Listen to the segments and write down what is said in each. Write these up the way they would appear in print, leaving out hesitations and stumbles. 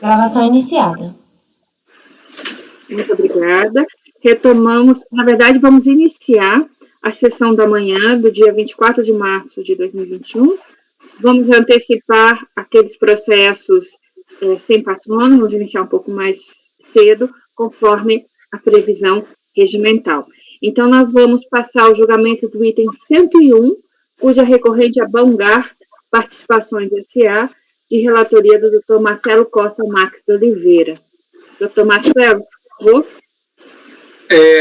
Gravação iniciada. Muito obrigada. Retomamos, na verdade, vamos iniciar a sessão da manhã do dia 24 de março de 2021. Vamos antecipar aqueles processos sem patrono, vamos iniciar um pouco mais cedo, conforme a previsão regimental. Então, nós vamos passar o julgamento do item 101, cuja recorrente é Baumgart Participações S.A., de relatoria do Dr. Marcelo Costa Marques de Oliveira. Doutor Marcelo, por favor.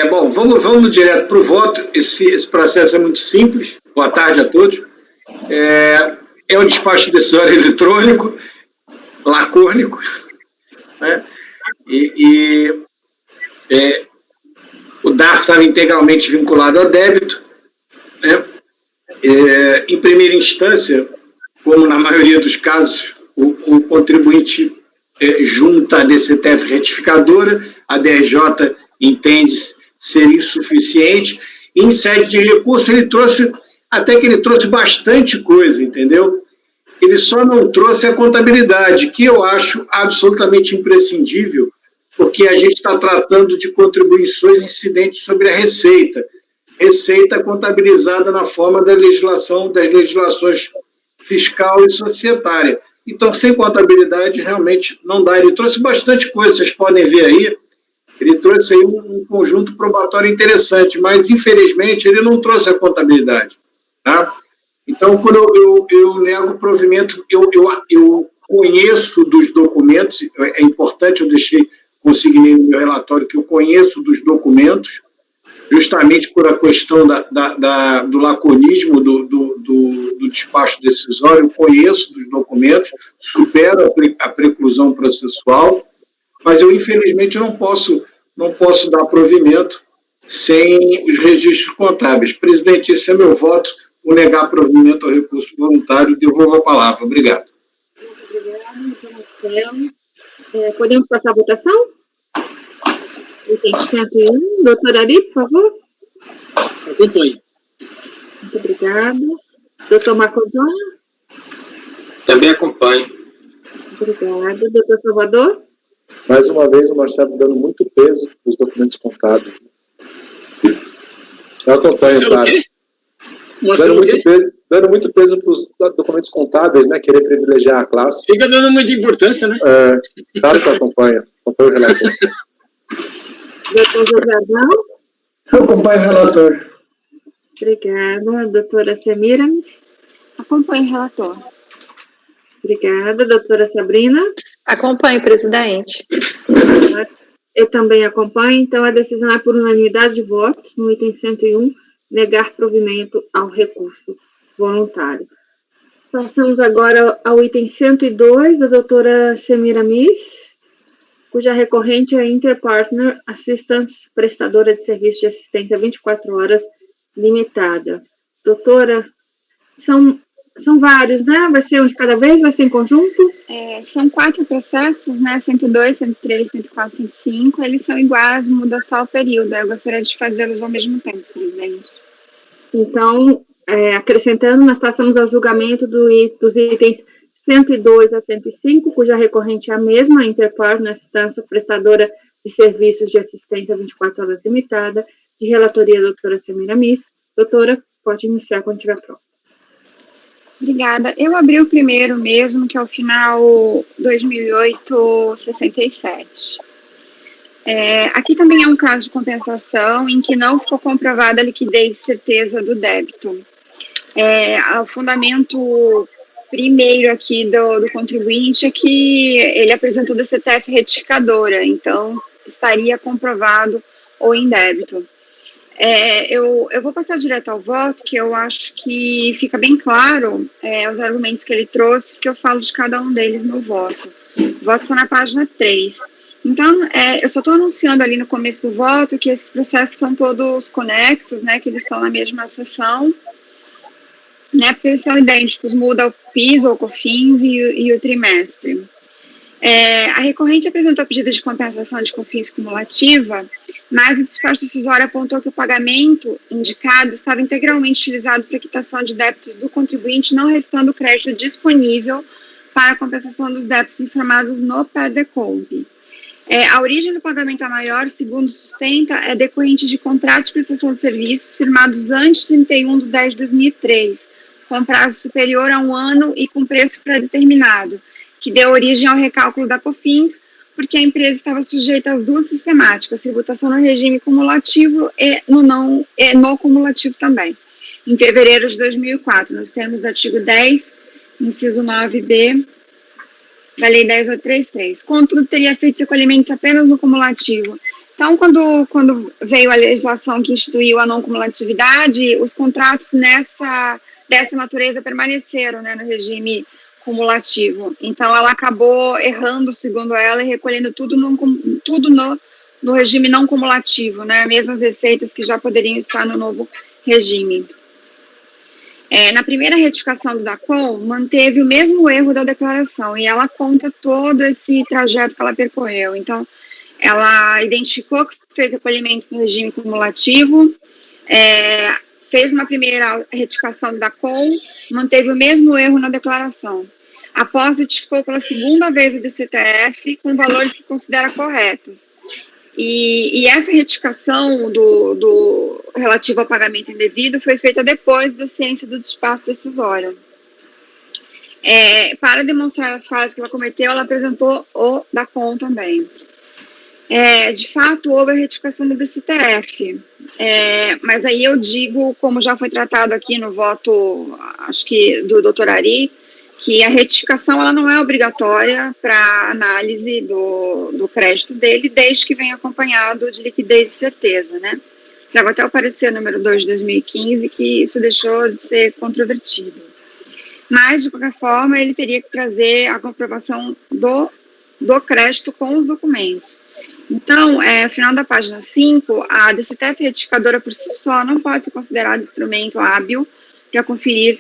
Bom, vamos direto para o voto. Esse processo é muito simples. Boa tarde a todos. É um despacho decisório eletrônico, lacônico, né? O DARF estava integralmente vinculado a débito, né? Em primeira instância, como na maioria dos casos, o contribuinte junta a DCTF retificadora, a DRJ entende ser insuficiente, e em sede de recurso ele trouxe bastante coisa, entendeu? Ele só não trouxe a contabilidade, que eu acho absolutamente imprescindível, porque a gente está tratando de contribuições incidentes sobre a receita contabilizada na forma das legislações fiscal e societária. Então, sem contabilidade, realmente não dá. Ele trouxe bastante coisa, vocês podem ver aí. Ele trouxe aí um conjunto probatório interessante, mas, infelizmente, ele não trouxe a contabilidade. Tá? Então, quando eu nego o provimento, eu conheço dos documentos, é importante, eu consignei no meu relatório que eu conheço dos documentos, justamente por a questão do laconismo do despacho decisório, eu conheço dos documentos, supero a preclusão processual, mas eu, infelizmente, não posso dar provimento sem os registros contábeis. Presidente, esse é meu voto, por negar provimento ao recurso voluntário. Devolvo a palavra. Obrigado. Muito obrigada, doutor Marcelo. Podemos passar a votação? Item 101. Doutor Ari, por favor. Acompanho. Muito obrigada. Doutor Marco Antônio. Também acompanho. Obrigada. Doutor Salvador. Mais uma vez, o Marcelo dando muito peso para os documentos contábeis. Eu acompanho, Marcelo, claro. Dando muito peso para os documentos contábeis, né? Querer privilegiar a classe. Fica dando muita importância, né? Claro que eu acompanho. Acompanho o relator. Doutor José Adão. Eu acompanho o relator. Obrigada. Doutora Semira. Acompanho o relator. Obrigada. Doutora Sabrina. Acompanho, presidente. Eu também acompanho, então a decisão é por unanimidade de votos, no item 101, negar provimento ao recurso voluntário. Passamos agora ao item 102, da doutora Semira Miss, cuja recorrente é Interpartner Assistance, prestadora de serviço de assistência 24 horas limitada. Doutora, são vários, né? Vai ser um de cada vez? Vai ser em conjunto? São 4 processos, né? 102, 103, 104, 105. Eles são iguais, muda só o período. Eu gostaria de fazê-los ao mesmo tempo, presidente. Então, acrescentando, nós passamos ao julgamento dos itens 102 a 105, cuja recorrente é a mesma, Interpartner Assistência Prestadora de Serviços de Assistência 24 horas limitada, de relatoria da doutora Semira Miss. Doutora, pode iniciar quando estiver pronto. Obrigada. Eu abri o primeiro mesmo, que é o final 2008-67. Aqui também é um caso de compensação em que não ficou comprovada a liquidez e certeza do débito. O fundamento primeiro aqui do contribuinte é que ele apresentou DCTF retificadora, então estaria comprovado o indébito. Eu vou passar direto ao voto, que eu acho que fica bem claro os argumentos que ele trouxe, que eu falo de cada um deles no voto. O voto está na página 3. Então, eu só estou anunciando ali no começo do voto que esses processos são todos conexos, né, que eles estão na mesma sessão, né, porque eles são idênticos, muda o PIS ou COFINS e o trimestre. A recorrente apresentou pedido de compensação de COFINS cumulativa, mas o despacho decisório apontou que o pagamento indicado estava integralmente utilizado para quitação de débitos do contribuinte, não restando crédito disponível para a compensação dos débitos informados no PERDECOMP. A origem do pagamento a maior, segundo sustenta, é decorrente de contratos de prestação de serviços firmados antes de 31 de 10 de 2003, com prazo superior a 1 ano e com preço pré-determinado, que deu origem ao recálculo da COFINS, porque a empresa estava sujeita às duas sistemáticas, tributação no regime cumulativo e no cumulativo também. Em fevereiro de 2004, nos termos do artigo 10, inciso 9b, da Lei 10.833. Contudo, teria feito recolhimentos apenas no cumulativo. Então, quando veio a legislação que instituiu a não cumulatividade, os contratos dessa natureza permaneceram, né, no regime cumulativo. Então, ela acabou errando, segundo ela, e recolhendo tudo no regime não cumulativo, né, mesmo as receitas que já poderiam estar no novo regime. Na primeira retificação do DACOM, manteve o mesmo erro da declaração, e ela conta todo esse trajeto que ela percorreu. Então, ela identificou que fez recolhimento no regime cumulativo, fez uma primeira retificação do DACOM, manteve o mesmo erro na declaração. Após, retificou pela segunda vez a DCTF com valores que considera corretos. E essa retificação do relativo ao pagamento indevido foi feita depois da ciência do despacho decisório. Para demonstrar as falhas que ela cometeu, ela apresentou o DACOM também. De fato, houve a retificação do DCTF, mas aí eu digo, como já foi tratado aqui no voto, acho que do Dr. Ari, que a retificação ela não é obrigatória para análise do crédito dele, desde que venha acompanhado de liquidez e certeza, né? Trago até o parecer número 2 de 2015, que isso deixou de ser controvertido. Mas, de qualquer forma, ele teria que trazer a comprovação do crédito com os documentos. Então, no final da página 5, a DCTF retificadora por si só não pode ser considerada instrumento hábil para conferir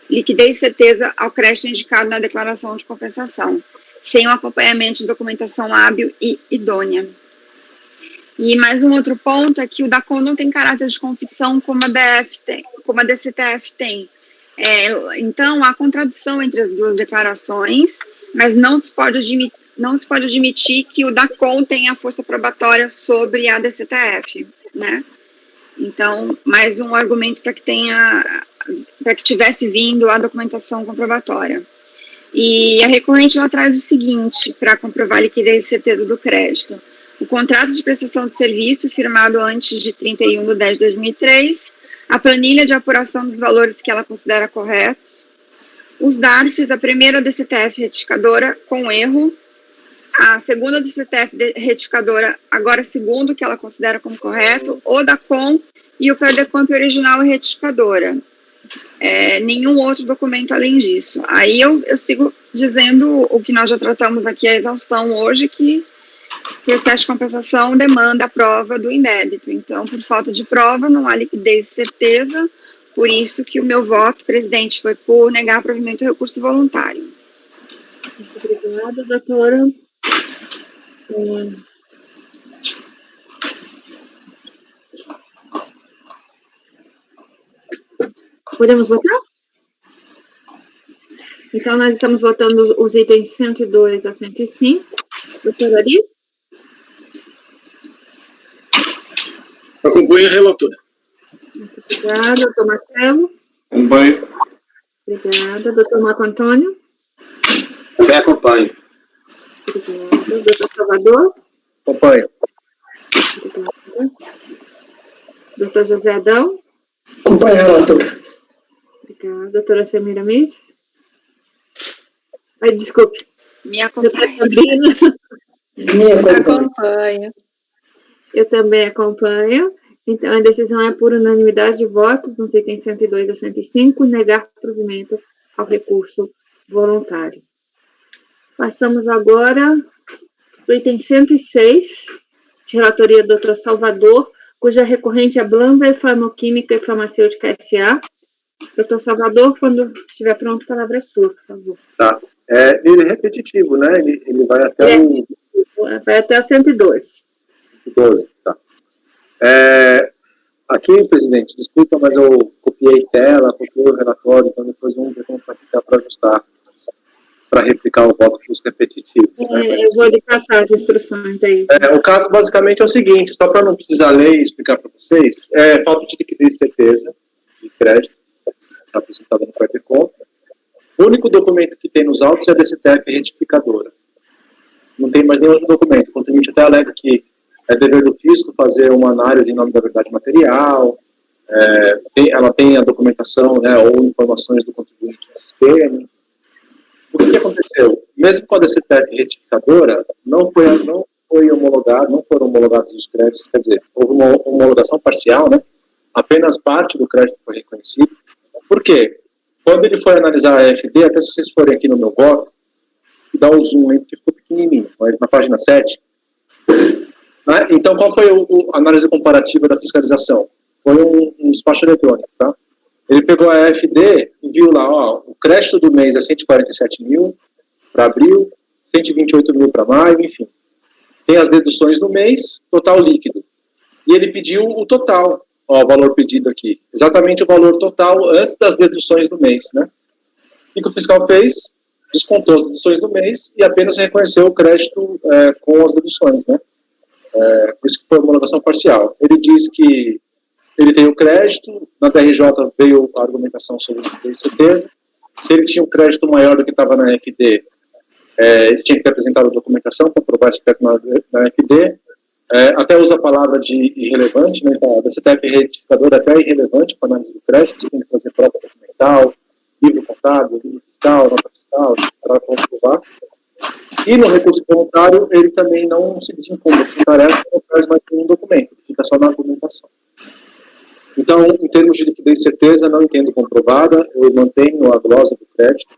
liquidez e certeza ao crédito indicado na declaração de compensação, sem o acompanhamento de documentação hábil e idônea. E mais um outro ponto é que o DACOM não tem caráter de confissão como a DCTF tem. Então, há contradição entre as duas declarações, mas não se pode admitir que o DACOM tenha força probatória sobre a DCTF, né? Então, mais um argumento para que tivesse vindo a documentação comprobatória. E a recorrente ela traz o seguinte, para comprovar a liquidez e certeza do crédito. O contrato de prestação de serviço firmado antes de 31 de 10 de 2003, a planilha de apuração dos valores que ela considera corretos, os DARFs, a primeira DCTF retificadora com erro, a segunda DCTF retificadora, agora segundo que ela considera como correto, o DACOM e o PERDECOMP original e retificadora. Nenhum outro documento além disso. Aí eu sigo dizendo o que nós já tratamos aqui, a exaustão hoje, que o processo de compensação demanda a prova do indébito. Então, por falta de prova, não há liquidez e certeza, por isso que o meu voto, presidente, foi por negar provimento do recurso voluntário. Muito obrigada, doutora. Podemos votar? Então, nós estamos votando os itens 102 a 105. Doutora Ari? Acompanho a relatora. Muito obrigada. Doutor Marcelo? Acompanho. Obrigada. Doutor Marco Antônio? Também acompanho. Obrigada. Doutor Salvador? Acompanho. Obrigada. Doutor José Adão? Acompanho, relator. Obrigada. Doutora Samira Miss? Desculpe. Me acompanha. Me acompanho. Acompanho. Eu também acompanho. Então, a decisão é por unanimidade de votos, nos itens 102 a 105, negar provimento ao recurso voluntário. Passamos agora para o item 106, de relatoria do Dr. Salvador, cuja recorrente é Blamber Farmoquímica e Farmacêutica S.A. Dr. Salvador, quando estiver pronto, a palavra é sua, por favor. Tá. Ele é repetitivo, né? Ele vai até o... Vai até o 112. 12, tá. Aqui, presidente, desculpa, mas eu copiei tela, copiei o relatório, então depois vamos ver como vai ficar para ajustar. para replicar o voto custo repetitivo. Né? Eu vou lhe passar as instruções aí. O caso basicamente é o seguinte, só para não precisar ler e explicar para vocês, falta de liquidez e certeza de crédito, está apresentado no quarto de conta. O único documento que tem nos autos é a DCTF retificadora. Não tem mais nenhum outro documento. O contribuinte até alega que é dever do fisco fazer uma análise em nome da verdade material, ela tem a documentação, né, ou informações do contribuinte no sistema. O que aconteceu? Mesmo com a DCTF retificadora, não foi homologado, não foram homologados os créditos, quer dizer, houve uma homologação parcial, né? Apenas parte do crédito foi reconhecido. Por quê? Quando ele foi analisar a AFD, até se vocês forem aqui no meu voto, dá o zoom aí, porque ficou pequenininho, mas na página 7. Né? Então, qual foi a análise comparativa da fiscalização? Foi um despacho eletrônico, tá? Ele pegou a AFD e viu lá, ó, o crédito do mês é 147 mil para abril, 128 mil para maio, enfim. Tem as deduções no mês, total líquido. E ele pediu o total, ó, o valor pedido aqui. Exatamente o valor total antes das deduções do mês, né? O que o fiscal fez? Descontou as deduções do mês e apenas reconheceu o crédito com as deduções, né? Por isso que foi homologação parcial. Ele diz que ele tem o crédito, na DRJ veio a argumentação sobre liquidez e certeza. Se ele tinha um crédito maior do que estava na FD, ele tinha que ter apresentado a documentação para provar esse crédito na FD. Até usa a palavra de irrelevante, né? Então, a DCTF retificadora até é irrelevante para análise do crédito, você tem que fazer prova documental, livro contábil, livro fiscal, nota fiscal, para comprovar. E no recurso voluntário, ele também não se desencumba dessa tarefa, não traz mais nenhum documento, fica só na argumentação. Então, em termos de liquidez e certeza, não entendo comprovada, eu mantenho a glosa do crédito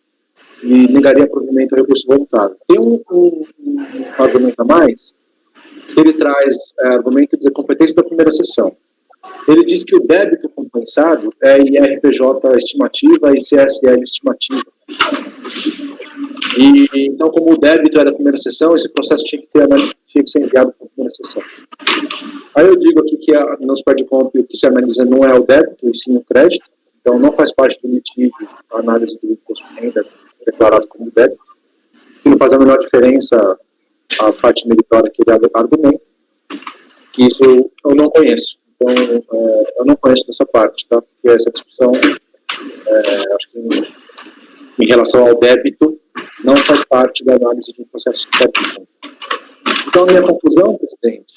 e negaria provimento ao recurso voluntário. Tem um argumento a mais, ele traz argumento de competência da primeira sessão. Ele diz que o débito compensado é IRPJ estimativa e CSL estimativa. Então, como o débito é da primeira sessão, esse processo tinha que ser enviado para a primeira sessão. Aí eu digo aqui que nos PERDCOMP o que se analisa não é o débito, e sim o crédito. Então, não faz parte do litígio a análise do imposto de renda declarado como débito, que não faz a menor diferença a parte meritória que ele argumenta, que isso eu não conheço. Então, eu não conheço dessa parte, tá? Porque essa discussão, acho que em relação ao débito, não faz parte da análise de um processo de débito. Então, a minha conclusão, presidente,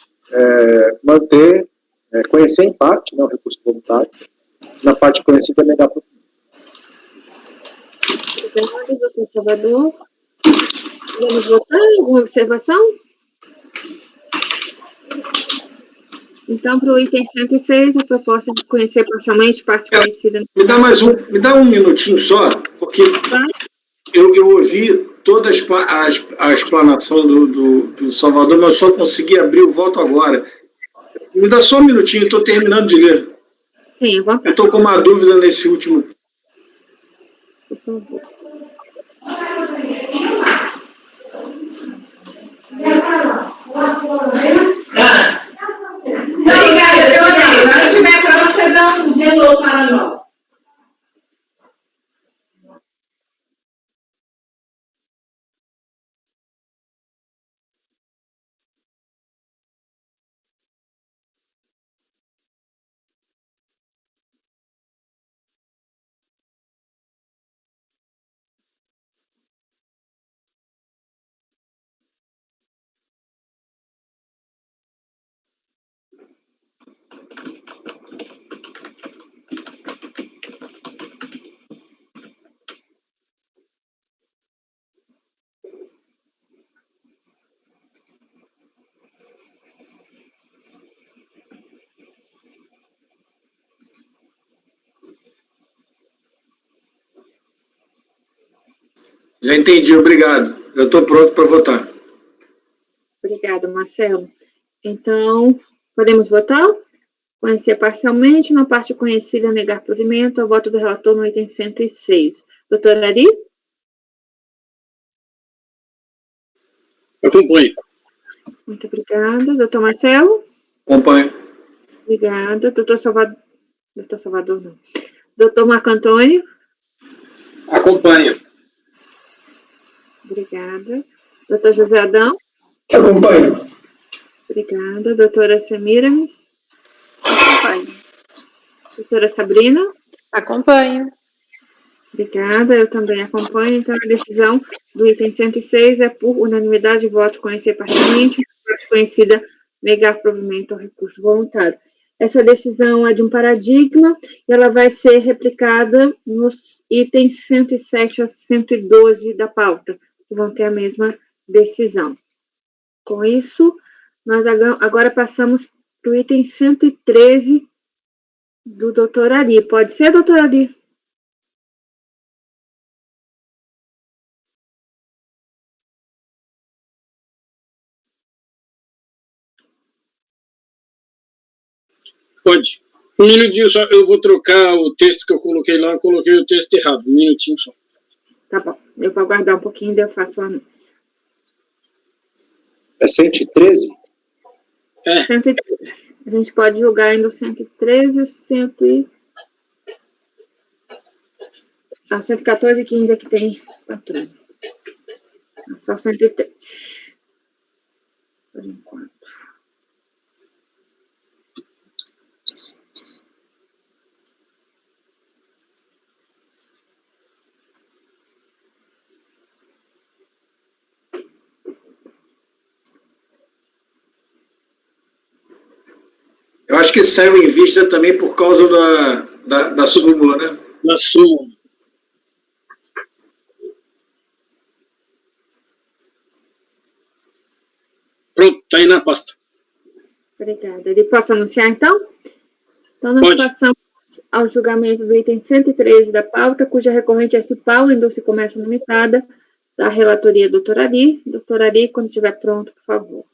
manter, conhecer em parte, né, o recurso voluntário, na parte conhecida, negar para o Obrigada, doutor Salvador. Vamos votar? Alguma observação? Então, para o item 106, a proposta de conhecer parcialmente parte conhecida. Me dá um minutinho só, porque eu ouvi toda a explanação do Salvador, mas só consegui abrir o voto agora. Me dá só um minutinho, estou terminando de ler. Sim, à vontade. Eu estou com uma dúvida nesse último. Por favor. Obrigada, Leonel. Quando estiver pronto, você dá um hello para nós. Já entendi, obrigado. Eu estou pronto para votar. Obrigada, Marcelo. Então, podemos votar? Conhecer parcialmente, na parte conhecida, negar provimento, ao voto do relator no item 106. Doutora Ari? Acompanho. Muito obrigada. Doutor Marcelo? Acompanho. Obrigada. Doutor Salvador, não. Doutor Marco Antônio? Acompanho. Obrigada. Doutor José Adão? Acompanho. Obrigada. Doutora Semiramis? Acompanho. Doutora Sabrina? Acompanho. Obrigada, eu também acompanho. Então, a decisão do item 106 é por unanimidade, voto conhecer parcialmente, voto conhecida, negar provimento ao recurso voluntário. Essa decisão é de um paradigma e ela vai ser replicada nos itens 107 a 112 da pauta, que vão ter a mesma decisão. Com isso, nós agora passamos para o item 113 do doutor Ari. Pode ser, doutor Ari? Pode. Um minutinho só, eu vou trocar o texto que eu coloquei lá, eu coloquei o texto errado. Um minutinho só. Tá bom, eu vou aguardar um pouquinho e daí eu faço o anúncio. É 113? É. 113. A gente pode julgar ainda o 113 e o 114 e 15 aqui tem patrulha. Só 113. Por enquanto. Eu acho que saiu em vista também por causa da súmula, né? Na súmula. Pronto, tá aí na pasta. Obrigada. Ele posso anunciar, então? Então, nós Pode. passamos ao julgamento do item 113 da pauta, cuja recorrente é Cipau, Indústria e Comércio Limitada, da relatoria doutora Ari. Doutora Ari, quando estiver pronto, por favor.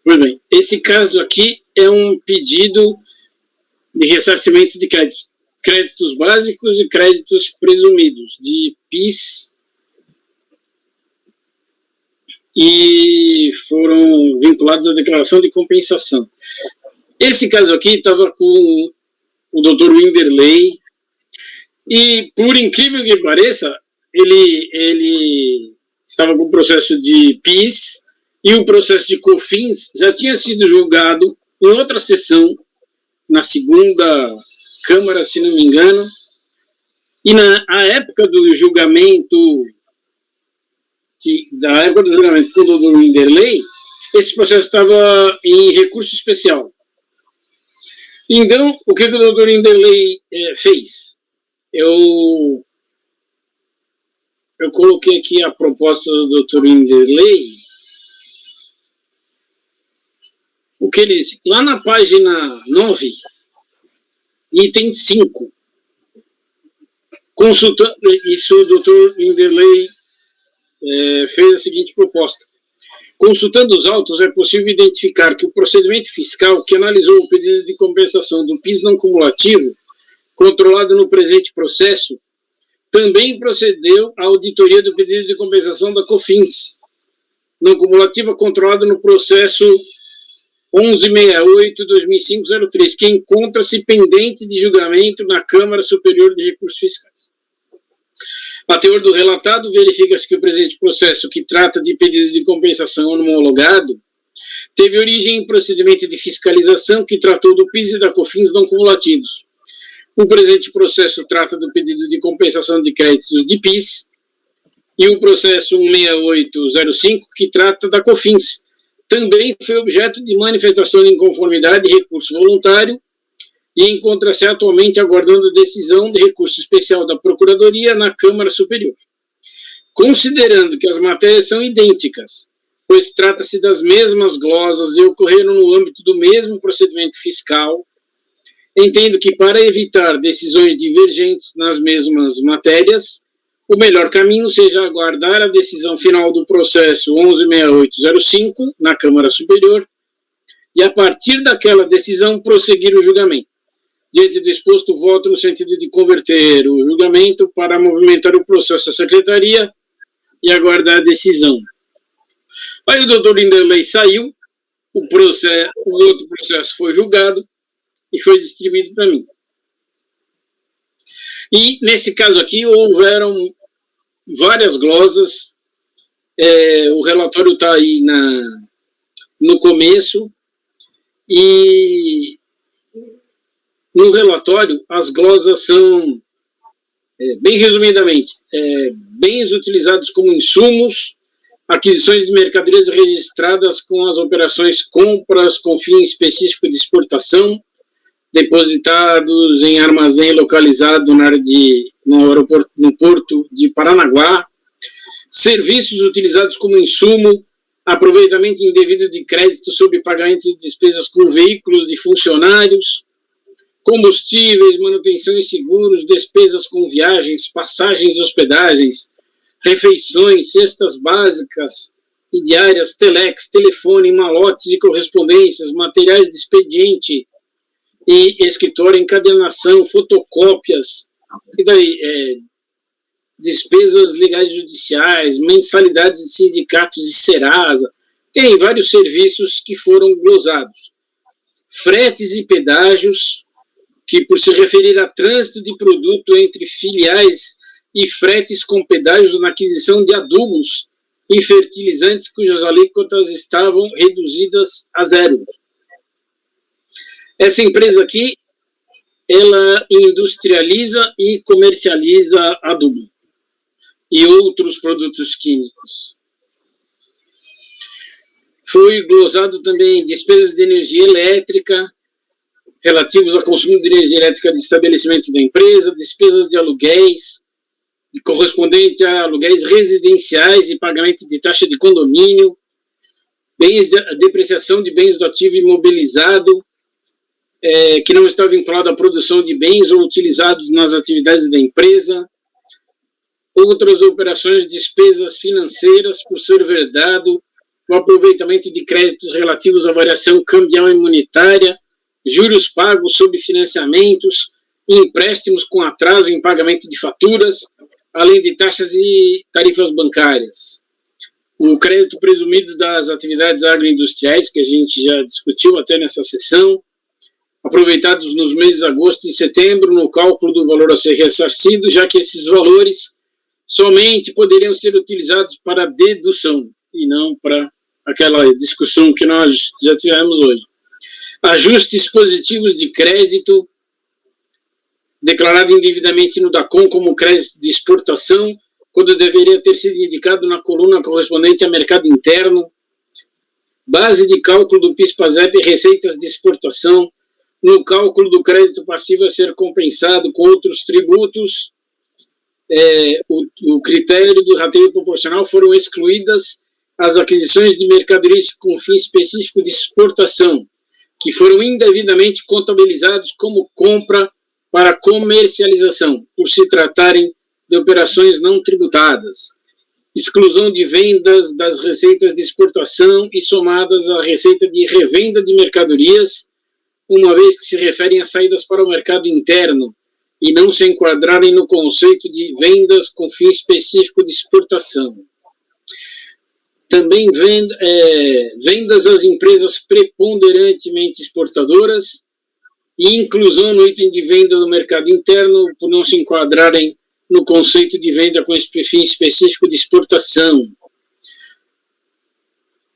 Muito bem. Esse caso aqui é um pedido de ressarcimento de créditos. Créditos básicos e créditos presumidos, de PIS, e foram vinculados à declaração de compensação. Esse caso aqui estava com o Dr. Winderley, e, por incrível que pareça, ele estava com o processo de PIS, e o processo de COFINS já tinha sido julgado em outra sessão, na segunda Câmara, se não me engano, e na época do julgamento, com o Dr. Winderley, esse processo estava em recurso especial. Então, o que o Dr. Winderley fez? Eu coloquei aqui a proposta do Dr. Winderley. O que ele disse? Lá na página 9, item 5, consultando, isso o Dr. Winderley fez a seguinte proposta. Consultando os autos, é possível identificar que o procedimento fiscal que analisou o pedido de compensação do PIS não cumulativo, controlado no presente processo, também procedeu à auditoria do pedido de compensação da COFINS, não cumulativa, controlado no processo 1168-2005-03, que encontra-se pendente de julgamento na Câmara Superior de Recursos Fiscais. A teor do relatado, verifica-se que o presente processo, que trata de pedido de compensação homologado, teve origem em procedimento de fiscalização que tratou do PIS e da COFINS não cumulativos. O presente processo trata do pedido de compensação de créditos de PIS e o processo 16805, que trata da COFINS, também foi objeto de manifestação de inconformidade e recurso voluntário e encontra-se atualmente aguardando decisão de recurso especial da Procuradoria na Câmara Superior. Considerando que as matérias são idênticas, pois trata-se das mesmas glosas e ocorreram no âmbito do mesmo procedimento fiscal, entendo que para evitar decisões divergentes nas mesmas matérias, o melhor caminho seja aguardar a decisão final do processo 116805 na Câmara Superior e, a partir daquela decisão, prosseguir o julgamento. Diante do exposto, voto no sentido de converter o julgamento para movimentar o processo à Secretaria e aguardar a decisão. Aí o doutor Winderley saiu, o outro processo foi julgado e foi distribuído para mim. E, nesse caso aqui, houveram várias glosas. O relatório está aí no começo, e no relatório as glosas são, bem resumidamente, bens utilizados como insumos, aquisições de mercadorias registradas com as operações compras com fim específico de exportação, depositados em armazém localizado no porto de Paranaguá, serviços utilizados como insumo, aproveitamento indevido de crédito sob pagamento de despesas com veículos de funcionários, combustíveis, manutenção e seguros, despesas com viagens, passagens e hospedagens, refeições, cestas básicas e diárias, telex, telefone, malotes e correspondências, materiais de expediente e escritório, encadernação, fotocópias, e daí, despesas legais judiciais, mensalidades de sindicatos e Serasa, tem vários serviços que foram glosados. Fretes e pedágios, que por se referir a trânsito de produto entre filiais e fretes com pedágios na aquisição de adubos e fertilizantes cujas alíquotas estavam reduzidas a 0. Essa empresa aqui, ela industrializa e comercializa adubo e outros produtos químicos. Foi glosado também despesas de energia elétrica, relativos ao consumo de energia elétrica de estabelecimento da empresa, despesas de aluguéis, correspondente a aluguéis residenciais e pagamento de taxa de condomínio, depreciação de bens do ativo imobilizado, que não está vinculado à produção de bens ou utilizados nas atividades da empresa, outras operações, despesas financeiras por ser verdado, o aproveitamento de créditos relativos à variação cambial e monetária, juros pagos sob financiamentos, empréstimos com atraso em pagamento de faturas, além de taxas e tarifas bancárias. O crédito presumido das atividades agroindustriais, que a gente já discutiu até nessa sessão, aproveitados nos meses de agosto e setembro no cálculo do valor a ser ressarcido, já que esses valores somente poderiam ser utilizados para dedução e não para aquela discussão que nós já tivemos hoje. Ajustes positivos de crédito, declarado indevidamente no DACOM como crédito de exportação, quando deveria ter sido indicado na coluna correspondente a mercado interno. Base de cálculo do PIS/PASEP e receitas de exportação, no cálculo do crédito passivo a ser compensado com outros tributos, o critério do rateio proporcional foram excluídas as aquisições de mercadorias com fim específico de exportação, que foram indevidamente contabilizados como compra para comercialização, por se tratarem de operações não tributadas. Exclusão de vendas das receitas de exportação e somadas à receita de revenda de mercadorias, uma vez que se referem a saídas para o mercado interno e não se enquadrarem no conceito de vendas com fim específico de exportação. Também vendas às empresas preponderantemente exportadoras e inclusão no item de venda do mercado interno por não se enquadrarem no conceito de venda com fim específico de exportação.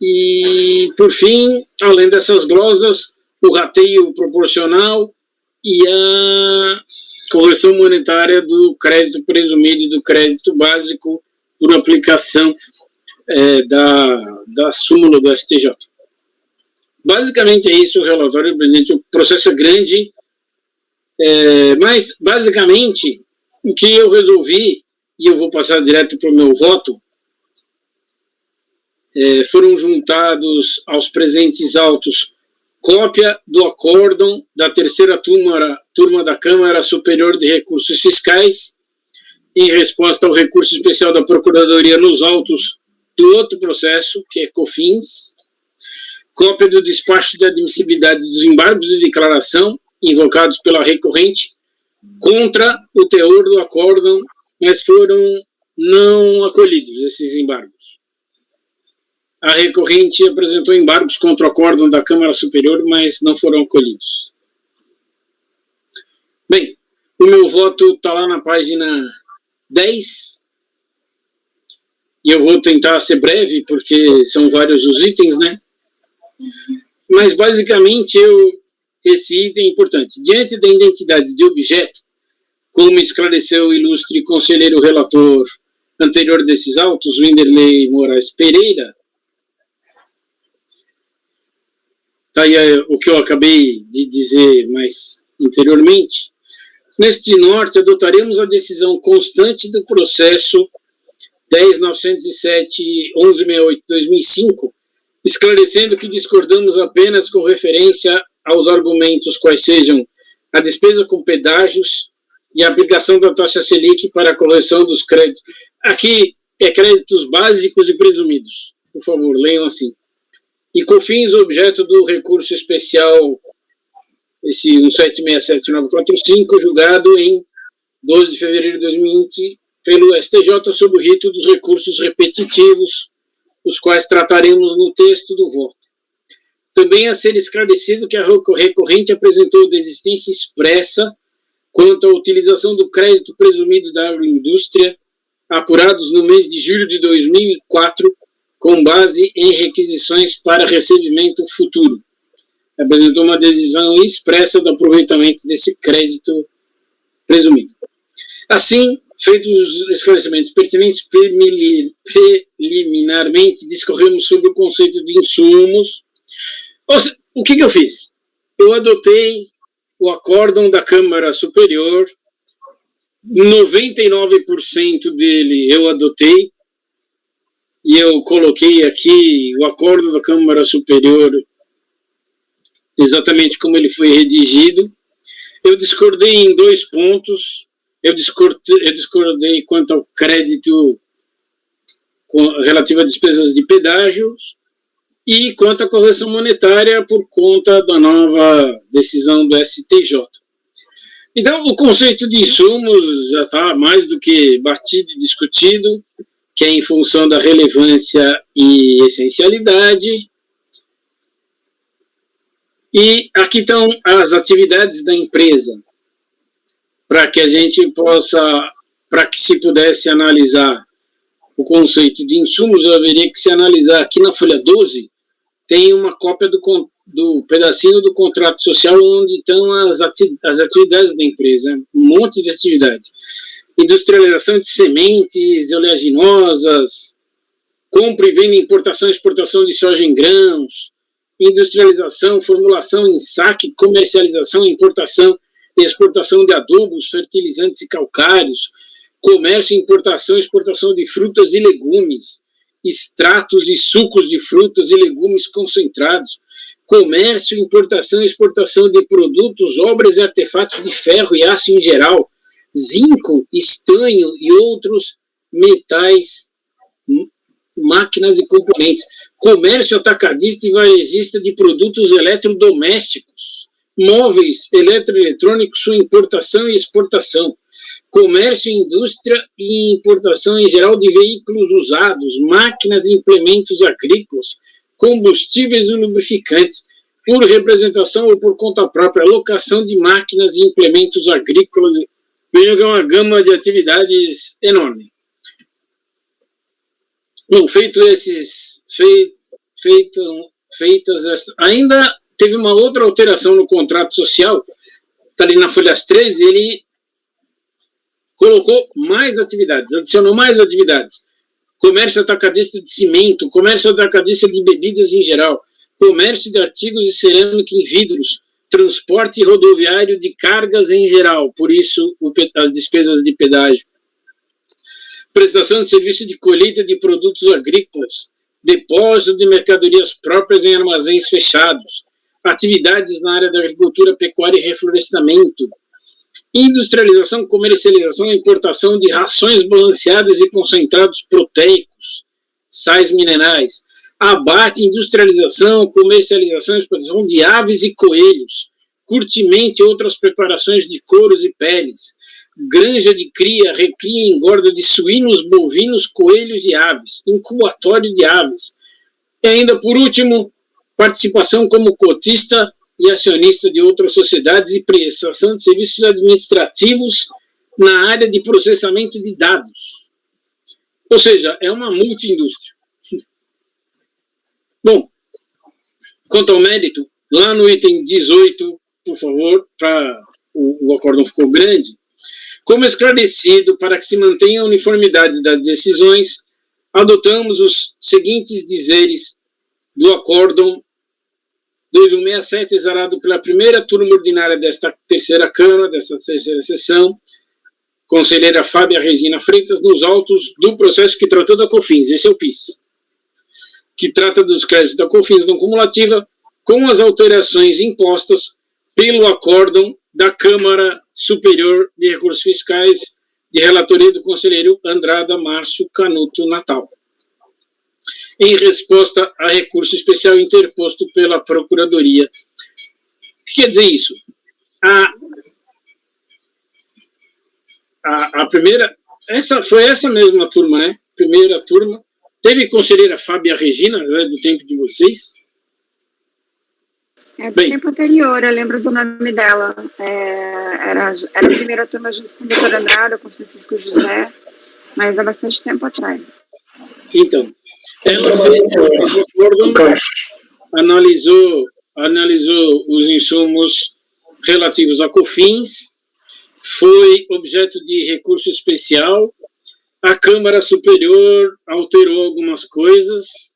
E, por fim, além dessas glosas, o rateio proporcional e a correção monetária do crédito presumido e do crédito básico por aplicação da súmula do STJ. Basicamente é isso o relatório, presidente. O processo é grande, mas basicamente o que eu resolvi, e eu vou passar direto para o meu voto, foram juntados aos presentes autos cópia do acórdão da terceira turma da Câmara Superior de Recursos Fiscais, em resposta ao recurso especial da Procuradoria nos autos do outro processo, que é COFINS, cópia do despacho de admissibilidade dos embargos de declaração invocados pela recorrente contra o teor do acórdão, mas foram não acolhidos esses embargos. A recorrente apresentou embargos contra o acórdão da Câmara Superior, mas não foram acolhidos. Bem, o meu voto está lá na página 10 e eu vou tentar ser breve, porque são vários os itens, né? Mas, basicamente, esse item é importante. Diante da identidade de objeto, como esclareceu o ilustre conselheiro relator anterior desses autos, Winderley Moraes Pereira, tá aí o que eu acabei de dizer mais anteriormente, neste norte adotaremos a decisão constante do processo 10.907.1168/2005, esclarecendo que discordamos apenas com referência aos argumentos quais sejam a despesa com pedágios e a aplicação da taxa Selic para a correção dos créditos. Aqui é créditos básicos e presumidos. Por favor, leiam assim. E com fins objeto do recurso especial, esse 1767945, julgado em 12 de fevereiro de 2020 pelo STJ sob o rito dos recursos repetitivos, os quais trataremos no texto do voto. Também a ser esclarecido que a recorrente apresentou desistência expressa quanto à utilização do crédito presumido da agroindústria, apurados no mês de julho de 2004, com base em requisições para recebimento futuro. Apresentou uma decisão expressa do aproveitamento desse crédito presumido. Assim, feitos os esclarecimentos pertinentes, preliminarmente discorremos sobre o conceito de insumos. O que eu fiz? Eu adotei o acórdão da Câmara Superior, 99% dele eu adotei, e eu coloquei aqui o acórdão da Câmara Superior exatamente como ele foi redigido. Eu discordei em 2 pontos. Eu discordei quanto ao crédito relativo a despesas de pedágios e quanto à correção monetária por conta da nova decisão do STJ. Então, o conceito de insumos já está mais do que batido e discutido, que é em função da relevância e essencialidade. E aqui estão as atividades da empresa, para que a gente possa, para que se pudesse analisar o conceito de insumos, eu haveria que se analisar aqui na folha 12, tem uma cópia do pedacinho do contrato social onde estão as atividades da empresa, um monte de atividade. Industrialização de sementes oleaginosas, compra e venda, importação e exportação de soja em grãos, industrialização, formulação em saque, comercialização, importação e exportação de adubos, fertilizantes e calcários, comércio, importação e exportação de frutas e legumes, extratos e sucos de frutas e legumes concentrados, comércio, importação e exportação de produtos, obras e artefatos de ferro e aço em geral, zinco, estanho e outros metais, máquinas e componentes, comércio atacadista e varejista de produtos eletrodomésticos, móveis, eletroeletrônicos, sua importação e exportação, comércio, indústria e importação em geral de veículos usados, máquinas e implementos agrícolas, combustíveis e lubrificantes, por representação ou por conta própria, locação de máquinas e implementos agrícolas. Veja que é uma gama de atividades enorme. Bom, feitas ainda teve uma outra alteração no contrato social, está ali na folha 13, ele colocou mais atividades, adicionou mais atividades. Comércio atacadista de cimento, comércio atacadista de bebidas em geral, comércio de artigos de cerâmica em vidros, transporte rodoviário de cargas em geral, por isso as despesas de pedágio. Prestação de serviço de colheita de produtos agrícolas, depósito de mercadorias próprias em armazéns fechados, atividades na área da agricultura, pecuária e reflorestamento, industrialização, comercialização e importação de rações balanceadas e concentrados proteicos, sais minerais, abate, industrialização, comercialização e exportação de aves e coelhos, curtimento e outras preparações de couros e peles, granja de cria, recria e engorda de suínos, bovinos, coelhos e aves, incubatório de aves. E ainda, por último, participação como cotista e acionista de outras sociedades e prestação de serviços administrativos na área de processamento de dados. Ou seja, é uma multi-indústria. Bom, quanto ao mérito, lá no item 18, por favor, o acórdão ficou grande, como esclarecido, para que se mantenha a uniformidade das decisões, adotamos os seguintes dizeres do acórdão 2167, exarado pela primeira turma ordinária desta terceira Câmara, desta terceira sessão, conselheira Fábia Regina Freitas, nos autos do processo que tratou da COFINS, esse é o PIS, que trata dos créditos da COFINS não cumulativa, com as alterações impostas pelo acórdão da Câmara Superior de Recursos Fiscais, de relatoria do conselheiro Andrada Márcio Canuto Natal, em resposta a recurso especial interposto pela Procuradoria. O que quer dizer isso? A primeira, foi essa mesma turma, né? Primeira turma. Teve conselheira Fábia Regina, né, do tempo de vocês? É do tempo anterior, eu lembro do nome dela. Era a primeira turma junto com o doutor Andrada, com o Francisco José, mas há bastante tempo atrás. Então, ela fez o acórdão, analisou os insumos relativos a COFINS, foi objeto de recurso especial, a Câmara Superior alterou algumas coisas,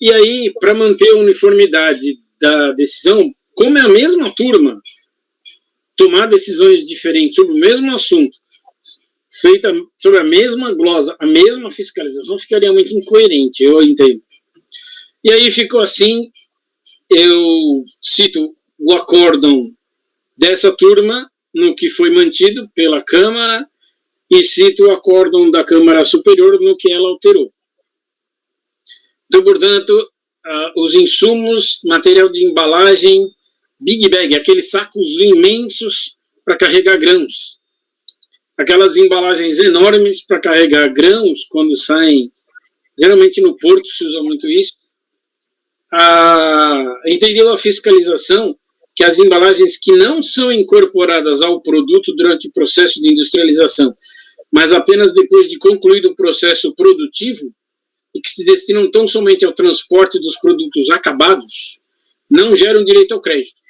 e aí, para manter a uniformidade da decisão, como é a mesma turma, tomar decisões diferentes sobre o mesmo assunto, feita sobre a mesma glosa, a mesma fiscalização, ficaria muito incoerente, eu entendo. E aí ficou assim, eu cito o acórdão dessa turma, no que foi mantido pela Câmara, e cito o acórdão da Câmara Superior, no que ela alterou. Então, portanto, os insumos, material de embalagem, big bag, aqueles sacos imensos para carregar grãos. Aquelas embalagens enormes para carregar grãos, quando saem, geralmente no porto se usa muito isso. Entendeu a fiscalização que as embalagens que não são incorporadas ao produto durante o processo de industrialização, mas apenas depois de concluído o processo produtivo, e que se destinam tão somente ao transporte dos produtos acabados, não geram direito ao crédito.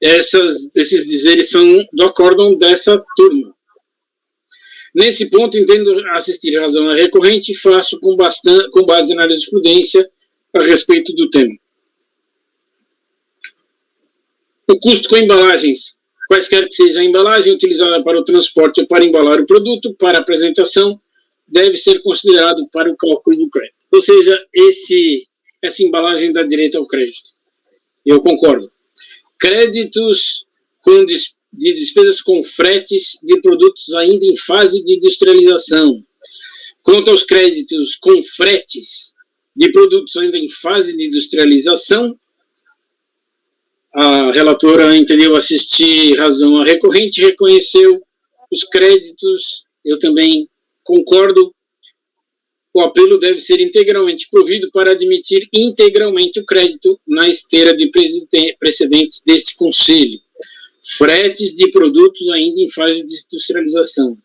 Esses dizeres são do acórdão dessa turma. Nesse ponto, entendo assistir razão à recorrente e faço com base na jurisprudência a respeito do tema. O custo com embalagens, quaisquer que seja a embalagem utilizada para o transporte ou para embalar o produto, para apresentação, deve ser considerado para o cálculo do crédito. Ou seja, essa embalagem dá direito ao crédito. Eu concordo. Créditos de despesas com fretes de produtos ainda em fase de industrialização. Quanto aos créditos com fretes de produtos ainda em fase de industrialização, a relatora entendeu assistir razão à recorrente, reconheceu os créditos, eu também concordo, o apelo deve ser integralmente provido para admitir integralmente o crédito na esteira de precedentes deste Conselho. Fretes de produtos ainda em fase de industrialização.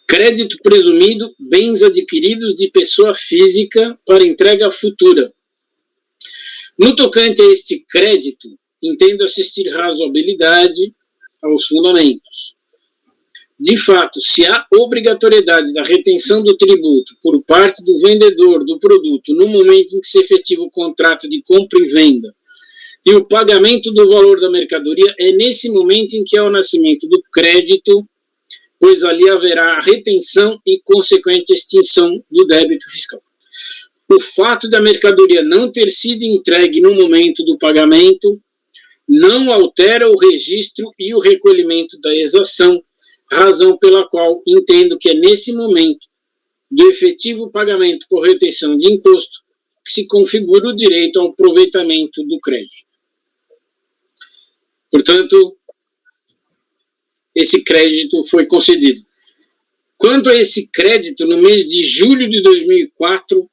Crédito presumido, bens adquiridos de pessoa física para entrega futura. No tocante a este crédito, entendo assistir razoabilidade aos fundamentos. De fato, se há obrigatoriedade da retenção do tributo por parte do vendedor do produto no momento em que se efetiva o contrato de compra e venda, e o pagamento do valor da mercadoria, é nesse momento em que há o nascimento do crédito, pois ali haverá a retenção e consequente extinção do débito fiscal. O fato da mercadoria não ter sido entregue no momento do pagamento não altera o registro e o recolhimento da exação, razão pela qual entendo que é nesse momento do efetivo pagamento por retenção de imposto que se configura o direito ao aproveitamento do crédito. Portanto, esse crédito foi concedido. Quanto a esse crédito, no mês de julho de 2004,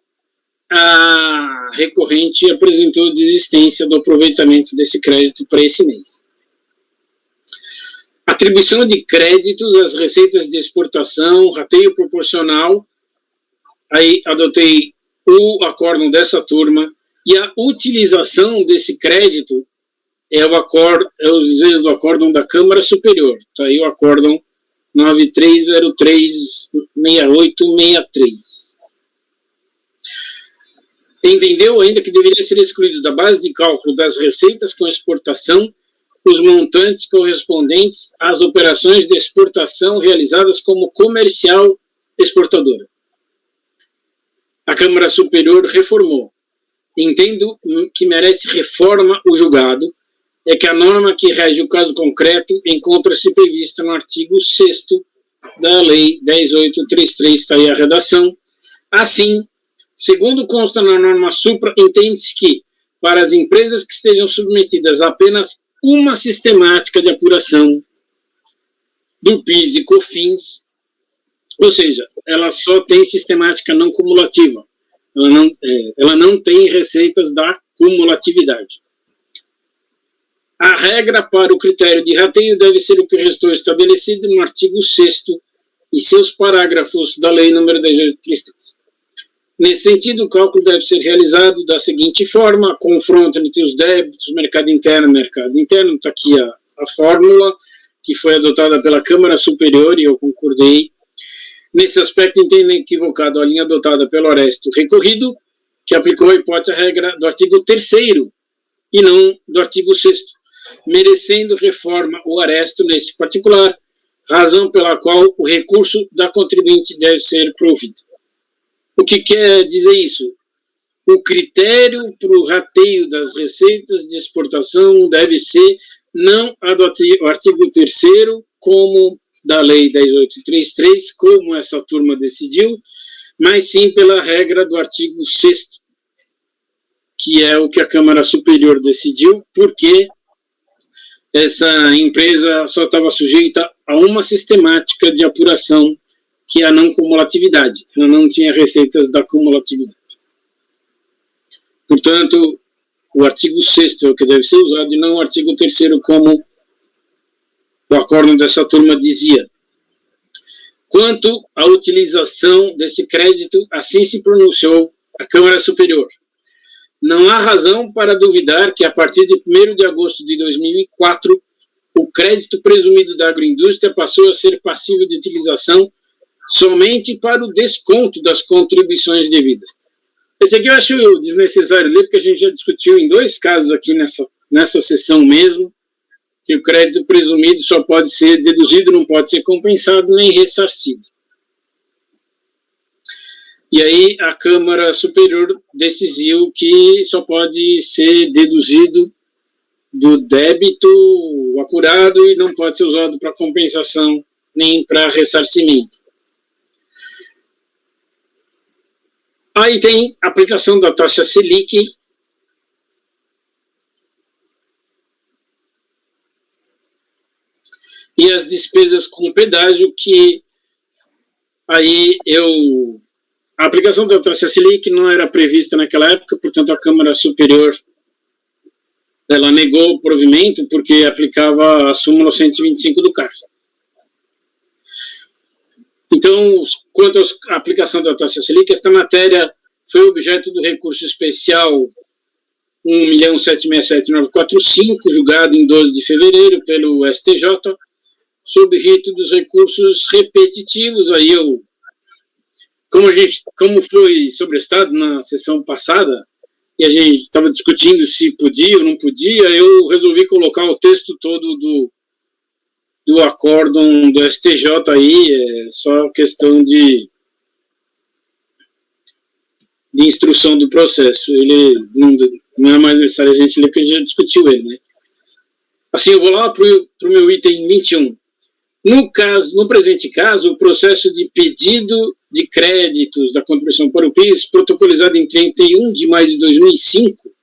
a recorrente apresentou desistência do aproveitamento desse crédito para esse mês. atribuição de créditos às receitas de exportação, rateio proporcional, aí adotei o acórdão dessa turma, e a utilização desse crédito é os dizeres do acórdão da Câmara Superior. Está aí o acórdão 93036863. Entendeu ainda que deveria ser excluído da base de cálculo das receitas com exportação os montantes correspondentes às operações de exportação realizadas como comercial exportadora. A Câmara Superior reformou. Entendo que merece reforma o julgado, é que a norma que rege o caso concreto encontra-se prevista no artigo 6º da Lei 10.833, está aí a redação. Assim, segundo consta na norma supra, entende-se que, para as empresas que estejam submetidas a apenas uma sistemática de apuração do PIS e COFINS, ou seja, ela só tem sistemática não cumulativa, ela não tem receitas da cumulatividade. A regra para o critério de rateio deve ser o que restou estabelecido no artigo 6º e seus parágrafos da Lei nº 10.833. Nesse sentido, o cálculo deve ser realizado da seguinte forma: confronto entre os débitos, mercado interno, está aqui a fórmula que foi adotada pela Câmara Superior e eu concordei. Nesse aspecto, entendem equivocado a linha adotada pelo Oresto recorrido, que aplicou a hipótese à regra do artigo 3º e não do artigo 6º, merecendo reforma o Oresto nesse particular, razão pela qual o recurso da contribuinte deve ser provido. O que quer dizer isso? O critério para o rateio das receitas de exportação deve ser não o artigo 3º, como da Lei 10.833, como essa turma decidiu, mas sim pela regra do artigo 6º, que é o que a Câmara Superior decidiu, porque essa empresa só estava sujeita a uma sistemática de apuração, que é a não cumulatividade. Ela não tinha receitas da cumulatividade. Portanto, o artigo 6º é o que deve ser usado e não o artigo 3º, como o acórdão dessa turma dizia. Quanto à utilização desse crédito, assim se pronunciou a Câmara Superior. Não há razão para duvidar que, a partir de 1º de agosto de 2004, o crédito presumido da agroindústria passou a ser passível de utilização somente para o desconto das contribuições devidas. Esse aqui eu acho desnecessário ler, porque a gente já discutiu em 2 casos aqui nessa sessão mesmo, que o crédito presumido só pode ser deduzido, não pode ser compensado nem ressarcido. E aí a Câmara Superior decidiu que só pode ser deduzido do débito apurado e não pode ser usado para compensação nem para ressarcimento. Aí tem a aplicação da taxa Selic, e as despesas com pedágio, que aí a aplicação da taxa Selic não era prevista naquela época, portanto a Câmara Superior ela negou o provimento porque aplicava a súmula 125 do CARF. Então, quanto à aplicação da taxa Selic, esta matéria foi objeto do recurso especial 1.767.945, julgado em 12 de fevereiro pelo STJ, sob rito dos recursos repetitivos. Aí como foi sobrestado na sessão passada, e a gente estava discutindo se podia ou não podia, eu resolvi colocar o texto todo do acórdão do STJ aí, é só questão de instrução do processo. Ele não é mais necessário a gente ler, porque a gente já discutiu ele, né? Assim, eu vou lá para o meu item 21. No presente caso, o processo de pedido de créditos da contribuição para o PIS, protocolizado em 31 de maio de 2005,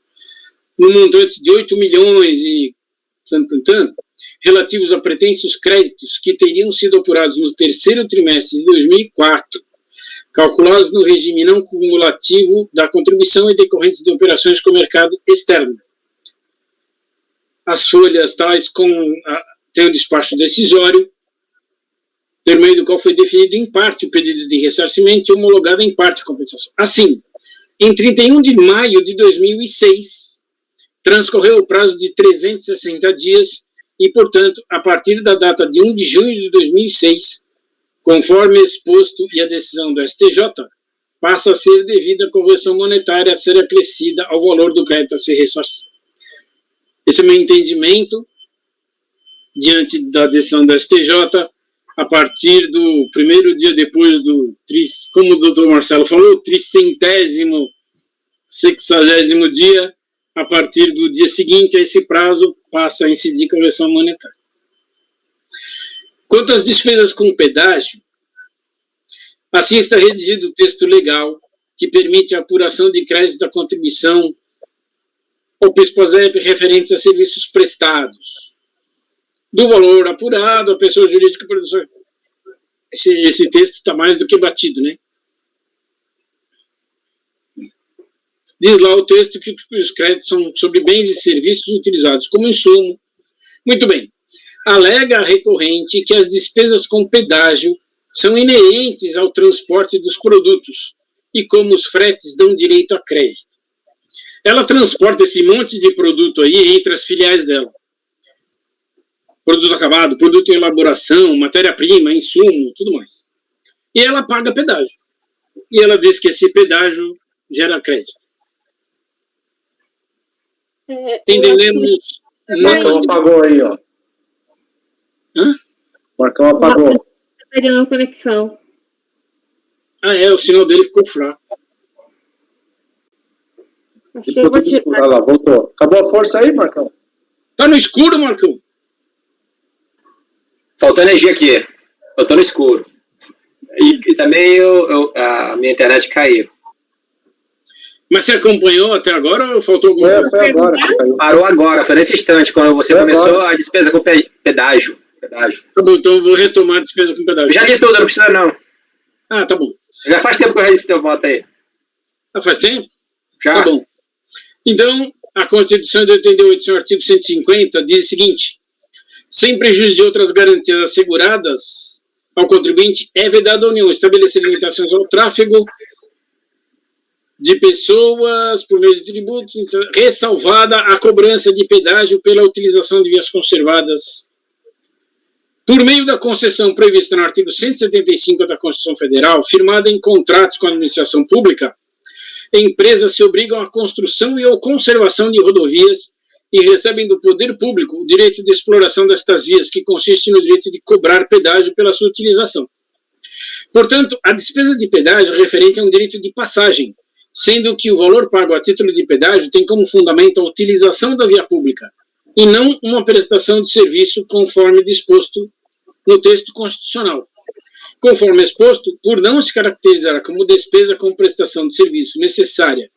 no montante de 8 milhões e relativos a pretensos créditos que teriam sido apurados no 3º trimestre de 2004, calculados no regime não cumulativo da contribuição e decorrentes de operações com o mercado externo. As folhas tais com tem o despacho decisório, por meio do qual foi definido em parte o pedido de ressarcimento e homologada em parte a compensação. Assim, em 31 de maio de 2006, transcorreu o prazo de 360 dias e, portanto, a partir da data de 1 de junho de 2006, conforme exposto e a decisão do STJ, passa a ser devida a correção monetária a ser acrescida ao valor do crédito a ser ressarcido. Esse é o meu entendimento diante da decisão do STJ, a partir do primeiro dia depois do, como o doutor Marcelo falou, 360º dia, a partir do dia seguinte a esse prazo, passa a incidir correção monetária. Quanto às despesas com pedágio, assim está redigido o texto legal que permite a apuração de crédito da contribuição ao PIS/PASEP referentes a serviços prestados. Do valor apurado, a pessoa jurídica produtora. Esse texto está mais do que batido, né? Diz lá o texto que os créditos são sobre bens e serviços utilizados como insumo. Muito bem. Alega a recorrente que as despesas com pedágio são inerentes ao transporte dos produtos e como os fretes dão direito a crédito. Ela transporta esse monte de produto aí entre as filiais dela. Produto acabado, produto em elaboração, matéria-prima, insumo, tudo mais. E ela paga pedágio. E ela diz que esse pedágio gera crédito. Entendemos? Marcão apagou aí, ó. Hã? Marcão apagou. Tá perdendo a conexão. Ah, o sinal dele ficou fraco. Acho que eu vou tirar. Olha lá, voltou. Acabou a força aí, Marcão? Tá no escuro, Marcão? Faltou energia aqui. Eu tô no escuro. E também a minha internet caiu. Mas você acompanhou até agora ou faltou alguma coisa? Foi agora que caiu. Parou agora, foi nesse instante, quando você começou a despesa com pedágio. Tá bom, então eu vou retomar a despesa com pedágio. Já li tudo, não precisa não. Ah, tá bom. Já faz tempo que eu registrei teu voto aí. Ah, faz tempo? Já. Tá bom. Então, a Constituição de 88, seu artigo 150, diz o seguinte: sem prejuízo de outras garantias asseguradas ao contribuinte, é vedado à União estabelecer limitações ao tráfego de pessoas por meio de tributos, ressalvada a cobrança de pedágio pela utilização de vias conservadas. Por meio da concessão prevista no artigo 175 da Constituição Federal, firmada em contratos com a administração pública, empresas se obrigam à construção e à conservação de rodovias e recebem do poder público o direito de exploração destas vias, que consiste no direito de cobrar pedágio pela sua utilização. Portanto, a despesa de pedágio é referente a um direito de passagem, sendo que o valor pago a título de pedágio tem como fundamento a utilização da via pública, e não uma prestação de serviço conforme disposto no texto constitucional. Conforme exposto, por não se caracterizar como despesa com prestação de serviço necessária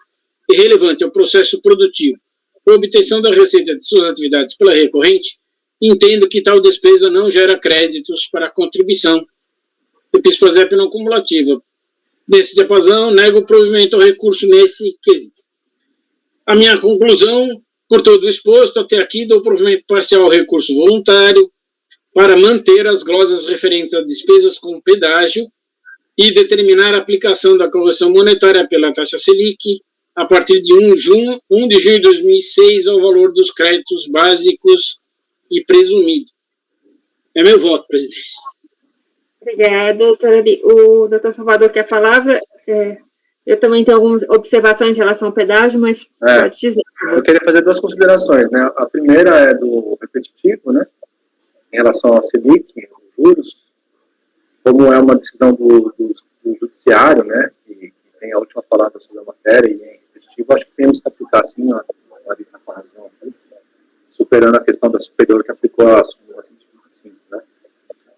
e relevante ao processo produtivo ou obtenção da receita de suas atividades pela recorrente, entendo que tal despesa não gera créditos para a contribuição de PIS/PASEP não cumulativa. Nesse diapasão, nego o provimento ao recurso nesse quesito. A minha conclusão, por todo o exposto até aqui, dou provimento parcial ao recurso voluntário para manter as glosas referentes a despesas com pedágio e determinar a aplicação da correção monetária pela taxa Selic a partir de 1 de junho de 2006 ao valor dos créditos básicos e presumido. É meu voto, presidente. Obrigada, doutora. O doutor Salvador quer a palavra. Eu também tenho algumas observações em relação ao pedágio, mas pode dizer. Eu queria fazer duas considerações, né? A primeira é do repetitivo, né? Em relação à Selic, os juros, como é uma decisão do judiciário, né? Que tem a última palavra sobre a matéria e em repetitivo, acho que temos que aplicar, sim, a razão, superando a questão da superior que aplicou a súmula 125, né?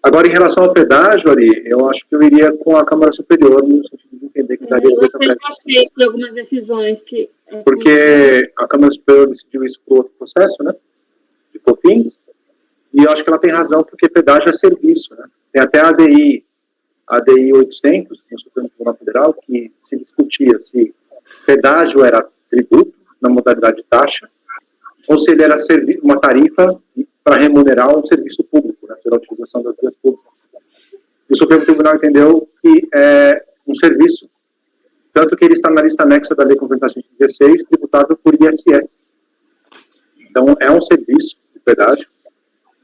Agora, em relação ao pedágio, Ari, eu acho que eu iria com a Câmara Superior, no sentido de entender que daria direito a crédito. Eu gostei de algumas decisões que... Porque a Câmara Superior decidiu isso por outro processo, né? De COFINS, e eu acho que ela tem razão, porque pedágio é serviço, né? Tem até a ADI 800, no Supremo Tribunal Federal, que se discutia se pedágio era tributo, na modalidade de taxa, ou se ele era uma tarifa para remunerar um serviço público, né, pela utilização das vias públicas. E o Supremo Tribunal entendeu que é um serviço, tanto que ele está na lista anexa da Lei Complementar 116, tributável por ISS. Então, é um serviço de pedágio,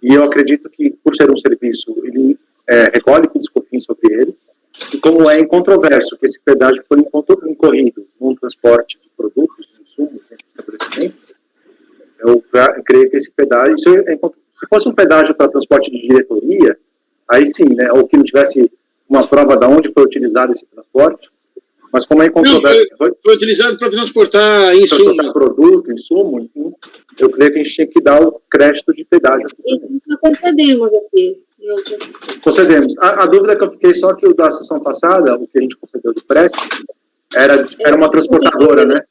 e eu acredito que, por ser um serviço, ele recolhe PIS e COFINS sobre ele, e como é incontroverso que esse pedágio foi incorrido num transporte de produtos, de insumos, entre estabelecimentos, eu creio que esse pedágio, se fosse um pedágio para transporte de diretoria, aí sim, né, ou que não tivesse uma prova de onde foi utilizado esse transporte, mas como é incontroverso... Não, foi utilizado para transportar insumo. Transportar produto, insumo, enfim, eu creio que a gente tinha que dar o crédito de pedágio. E nós concedemos aqui. Concedemos. A dúvida que eu fiquei só que o da sessão passada, o que a gente concedeu de frete, era uma transportadora, né?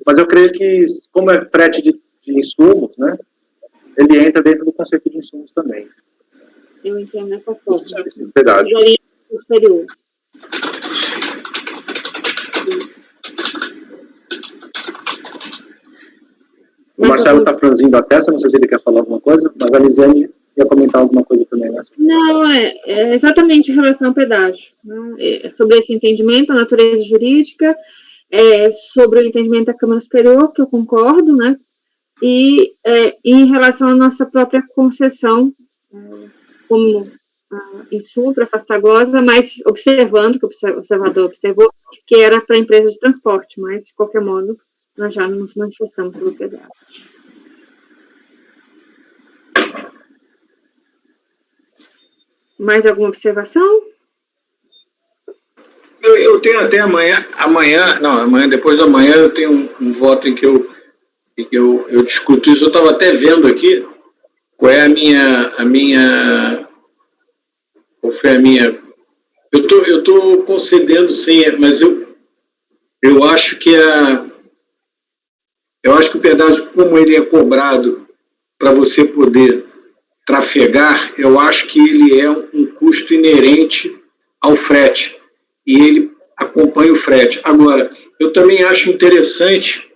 Mas eu creio que, como é frete de insumos, né, ele entra dentro do conceito de insumos também. Eu entendo dessa forma. Esse pedágio. Superior. O Marcelo está franzindo a testa, não sei se ele quer falar alguma coisa, mas a Lisiane ia comentar alguma coisa também, né? Não, é exatamente em relação ao pedágio, né? É sobre esse entendimento, a natureza jurídica, sobre o entendimento da Câmara Superior, que eu concordo, né? E em relação à nossa própria concessão, como insumo para afastar goza, mas observando, que o observador observou, que era para empresas de transporte, mas, de qualquer modo, nós já nos manifestamos sobre o pedágio. Mais alguma observação? Eu tenho até amanhã, depois da manhã, eu tenho um voto em que eu discuto isso. Eu estava até vendo aqui qual é qual foi a minha... Eu estou concedendo sim, mas eu acho que o pedágio, como ele é cobrado para você poder trafegar, eu acho que ele é um custo inerente ao frete, e ele acompanha o frete. Agora, eu também acho interessante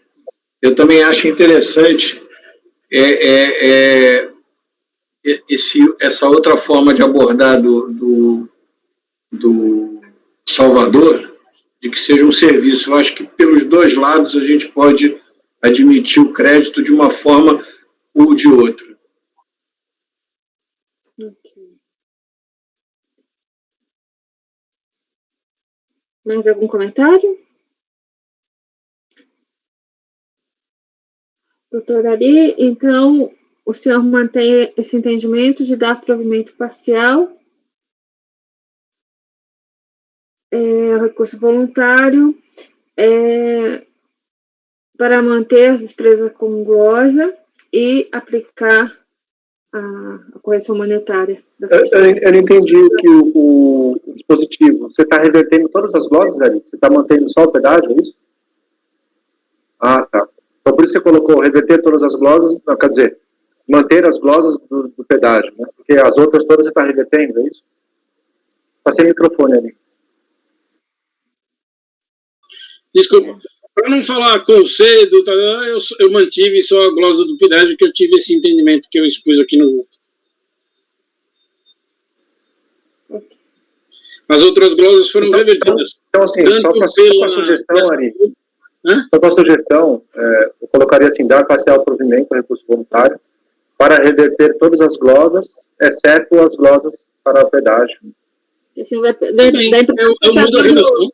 essa outra forma de abordar do Salvador, de que seja um serviço. Eu acho que pelos dois lados a gente pode admitir o crédito de uma forma ou de outra. Okay. Mais algum comentário? Doutor Ari, então, o senhor mantém esse entendimento de dar provimento parcial, recurso voluntário, para manter as despesas com glosa e aplicar a correção monetária. Eu não entendi que o dispositivo, você está revertendo todas as glosas, Ari? Você está mantendo só o pedágio, é isso? Ah, tá. Então, por isso você colocou reverter todas as glosas, não, quer dizer, manter as glosas do pedágio, né? Porque as outras todas você está revertendo, é isso? Passei o microfone ali. Desculpa. Para não falar concedo, eu mantive só a glosa do pedágio, que eu tive esse entendimento que eu expus aqui no voto. As outras glosas foram revertidas. Então, assim, só para a sugestão, Ari, só para a sugestão, eu colocaria assim, dar parcial provimento ao recurso voluntário para reverter todas as glosas, exceto as glosas para o pedágio. Assim, eu mudo a redação.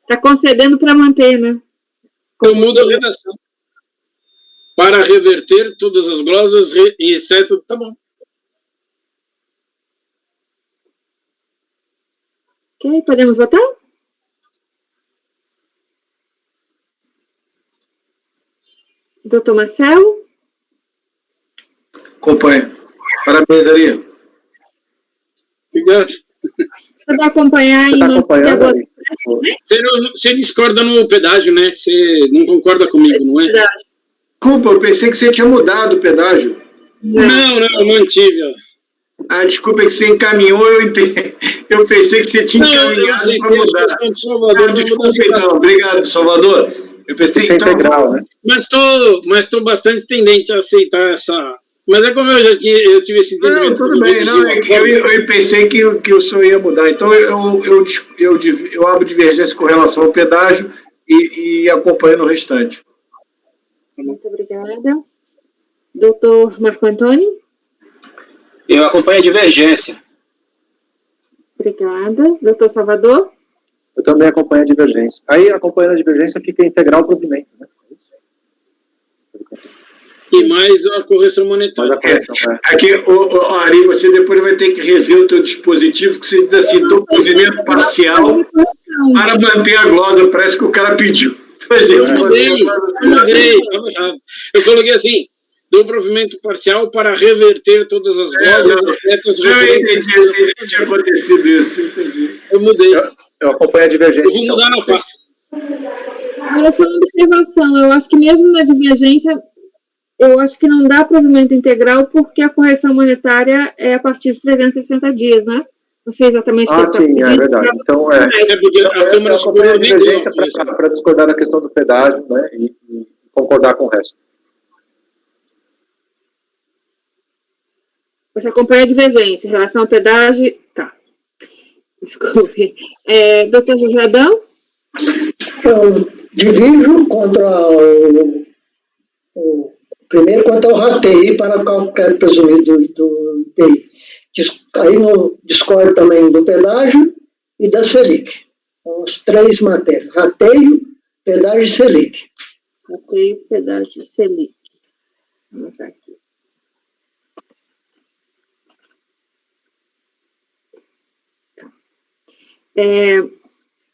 Está concedendo para manter, né? Eu mudo a redação. Para reverter todas as glosas, exceto... Tá bom. Ok, podemos votar? Doutor Marcelo? Acompanhe. Parabéns, Ari. Obrigado. Você vai acompanhar Você está acompanhando, Ari? Você discorda no pedágio, né? Você não concorda comigo, não é? Desculpa, eu pensei que você tinha mudado o pedágio. Não, eu mantive. Ah, desculpa, é que você encaminhou, eu pensei que você tinha encaminhado para mudar. Desculpa, então. Obrigado, Salvador. Eu pensei que integral, né? Mas estou bastante tendente a aceitar Mas é como eu tive esse Não, entendimento. tudo bem. Não, é que eu pensei que o senhor ia mudar. Então, eu abro divergência com relação ao pedágio e acompanho o restante. Muito obrigada. Doutor Marco Antônio? Eu acompanho a divergência. Obrigada. Doutor Salvador? Eu também acompanho a divergência. Aí, acompanhando a divergência, fica integral o provimento, né? E mais a correção Mas monetária. a correção, Aqui, Ari, você depois vai ter que rever o teu dispositivo, que você diz assim, do provimento parcial para manter a glosa. Parece que o cara pediu. Eu mudei, estava errado. Eu coloquei assim, do provimento parcial para reverter todas as glosas, exceto as referentes. Eu entendi que tinha acontecido isso. Entendi. Eu mudei. Eu acompanho a divergência. Eu vou mudar na pasta. Agora, só uma observação. Eu acho que mesmo na divergência, eu acho que não dá provimento integral porque a correção monetária é a partir dos 360 dias, né? Não sei exatamente o que está Sim, pedindo. é verdade. Então, É porque a Câmara Superior nem deu. para discordar da questão do pedágio, né, e concordar com o resto. Você acompanha a divergência em relação ao pedágio. Tá. Desculpe. Doutor José Adão? Eu divido contra o primeiro contra o rateio para qualquer presumido do IPI. Aí não discordo também do pedágio e da Selic. São as três matérias: rateio, pedágio e Selic. Rateio, pedágio e Selic. Vamos botar aqui.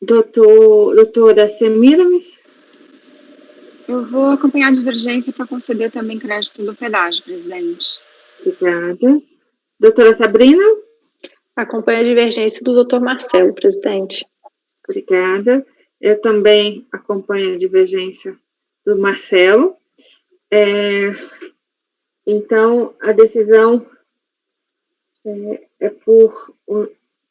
Doutora Semiramis? Eu vou acompanhar a divergência para conceder também crédito do pedágio, presidente. Obrigada. Doutora Sabrina? Acompanho a divergência do doutor Marcelo, presidente. Obrigada. Eu também acompanho a divergência do Marcelo. Então, a decisão é por...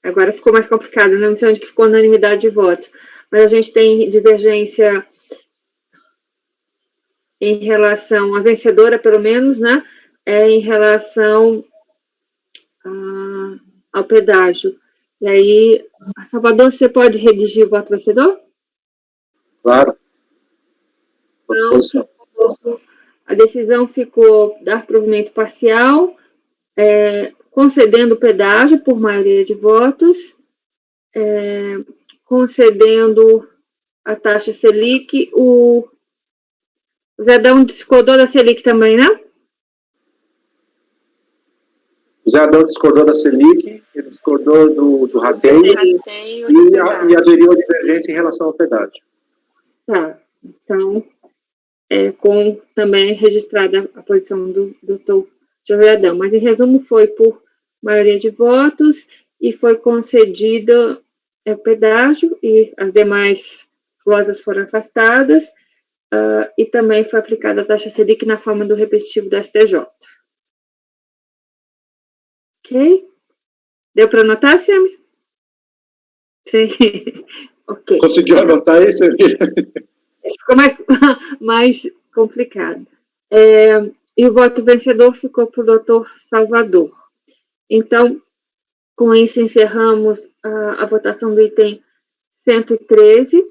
Agora ficou mais complicado, não sei onde que ficou a unanimidade de votos, mas a gente tem divergência em relação à vencedora, pelo menos, né? Em relação ao pedágio. E aí, Salvador, você pode redigir o voto vencedor? Claro. Então, a decisão ficou dar provimento parcial, concedendo o pedágio por maioria de votos, concedendo a taxa Selic, o Zedão discordou da Selic também, né? O Zé Adão discordou da Selic, ele discordou do rateio e aderiu à divergência em relação ao pedágio. Tá, então, com também registrada a posição do doutor José Adão, mas em resumo foi por maioria de votos e foi concedido pedágio e as demais glosas foram afastadas e também foi aplicada a taxa Selic na forma do repetitivo do STJ. Ok? Deu para anotar, Semi? Sim. Ok. Conseguiu anotar isso? Ficou mais complicado. E o voto vencedor ficou para o doutor Salvador. Então, com isso, encerramos a votação do item 113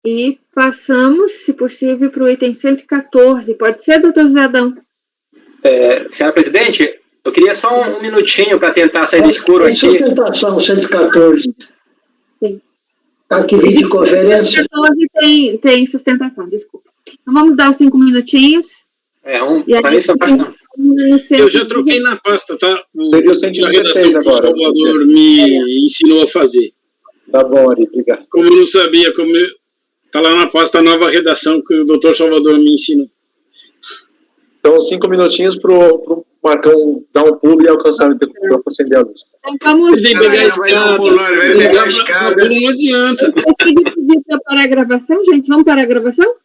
e passamos, se possível, para o item 114. Pode ser, doutor José Adão? Senhora presidente, eu queria só um minutinho para tentar sair do escuro aqui. Sustentação 114. Sim. Aqui, videoconferência. 114 tem sustentação, desculpa. Então, vamos dar os 5 minutinhos. Para mim, só basta. Eu já troquei na pasta, tá? Seria o 116 agora. O Salvador me ensinou a fazer. Tá bom, Ari, obrigado. Como eu não sabia, tá lá na pasta a nova redação que o doutor Salvador me ensinou. Então, 5 minutinhos pro Marcão dar um pulo e alcançar o interruptor para acender a luz. Então, vamos... Ele tem que pegar a escada. Não adianta. Esqueci de pedir para parar a gravação, gente. Vamos parar a gravação?